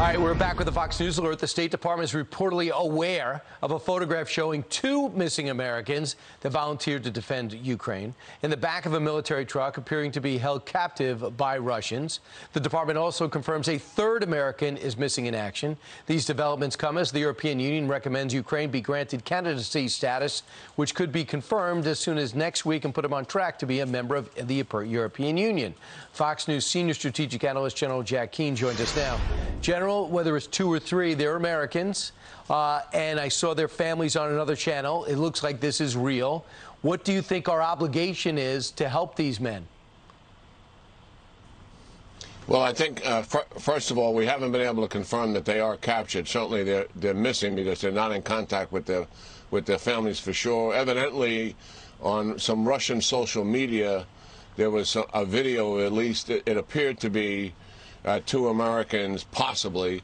All right, we're back with the Fox News Alert. The State Department is reportedly aware of a photograph showing two missing Americans that volunteered to defend Ukraine in the back of a military truck appearing to be held captive by Russians. The department also confirms a third American is missing in action. These developments come as the European Union recommends Ukraine be granted candidacy status, which could be confirmed as soon as next week and put them on track to be a member of the European Union. Fox News senior strategic analyst General Jack Keane joins us now. General, whether it's two or three, they're Americans, and I saw their families on another channel. It looks like this is real. What do you think our obligation is to help these men? Well, I think, first of all, we haven't been able to confirm that they are captured. Certainly they're missing because they're not in contact with their families for sure. Evidently, on some Russian social media, there was a video, at least it appeared to be two Americans possibly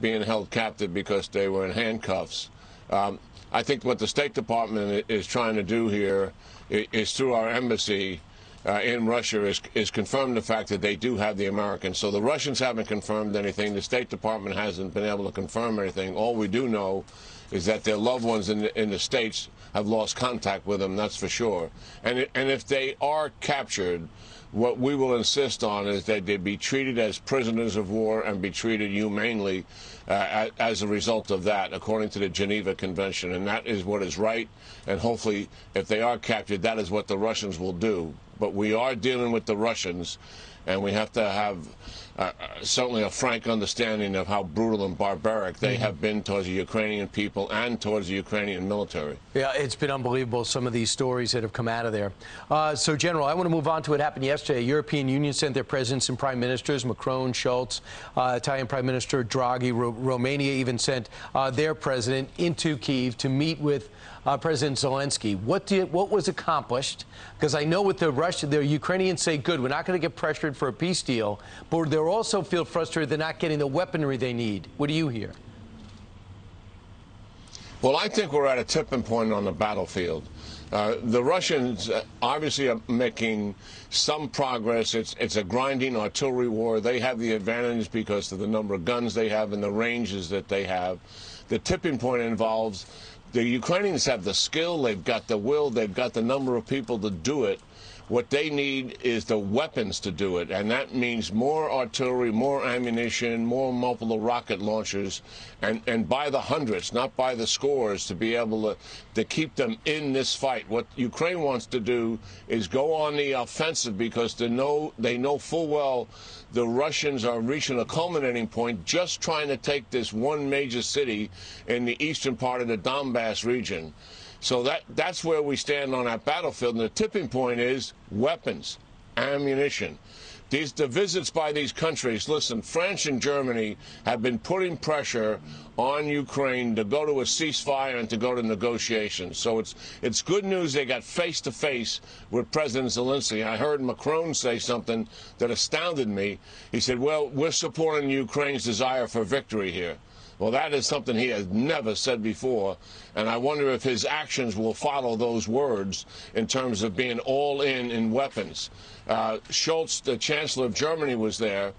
being held captive because they were in handcuffs. I think what the State Department is trying to do here is through our embassy in Russia is confirm the fact that they do have the Americans. So the Russians haven't confirmed anything. The State Department hasn't been able to confirm anything. All we do know is that their loved ones in the States have lost contact with them, that's for sure. And if they are captured, what we will insist on is that they be treated as prisoners of war and be treated humanely as a result of that, according to the Geneva Convention. And that is what is right. And hopefully, if they are captured, that is what the Russians will do. But we are dealing with the Russians, and we have to have certainly a frank understanding of how brutal and barbaric they have been towards the Ukrainian people and towards the Ukrainian military. Yeah, it's been unbelievable, some of these stories that have come out of there. So, General, I want to move on to what happened yesterday. European Union sent their presidents and prime ministers, Macron, Schultz, Italian Prime Minister Draghi, Romania even sent their president into Kiev to meet with President Zelensky. What was accomplished? Because I know with the Ukrainians say, good, we're not going to get pressured for a peace deal, but they also feel frustrated they're not getting the weaponry they need. What do you hear? Well, I think we're at a tipping point on the battlefield. The Russians obviously are making some progress. It's a grinding artillery war. They have the advantage because of the number of guns they have and the ranges that they have. The tipping point involves the Ukrainians have the skill, they've got the will, they've got the number of people to do it. What they need is the weapons to do it, and that means more artillery, more ammunition, more multiple rocket launchers, and by the hundreds, not by the scores, to be able to keep them in this fight. What Ukraine wants to do is go on the offensive because they know full well the Russians are reaching a culminating point just trying to take this one major city in the eastern part of the Donbass region. So that's where we stand on that battlefield. And the tipping point is weapons, ammunition. The visits by these countries, listen, France and Germany have been putting pressure on Ukraine to go to a ceasefire and to go to negotiations. So it's good news they got face-to-face with President Zelensky. I heard Macron say something that astounded me. He said, well, we're supporting Ukraine's desire for victory here. Well, that is something he has never said before, and I wonder if his actions will follow those words in terms of being all in weapons. Schultz, the Chancellor of Germany, was there,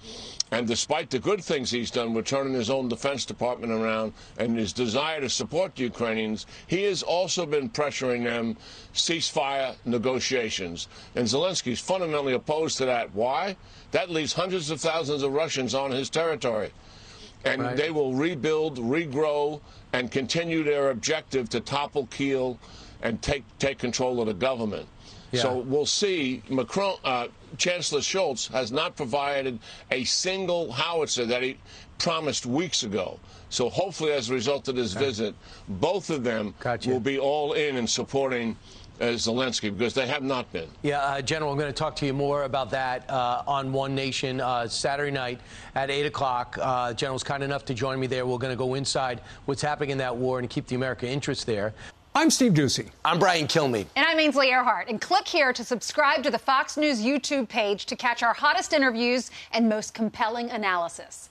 and despite the good things he's done with turning his own Defense Department around and his desire to support the Ukrainians, he has also been pressuring them ceasefire negotiations. And Zelensky's fundamentally opposed to that. Why? That leaves hundreds of thousands of Russians on his territory. And right. They will rebuild, regrow, and continue their objective to topple Kiev and take control of the government. Yeah. So we'll see. Macron, Chancellor Schultz has not provided a single howitzer that he promised weeks ago. So hopefully, as a result of this visit, both of them will be all in supporting Zelensky, because they have not been. Yeah, General, I'm going to talk to you more about that on One Nation Saturday night at 8 o'clock. General's kind enough to join me there. We're going to go inside what's happening in that war and keep the American interest there. I'm Steve Doocy. I'm Brian Kilmeade. And I'm Ainsley Earhart. And click here to subscribe to the Fox News YouTube page to catch our hottest interviews and most compelling analysis.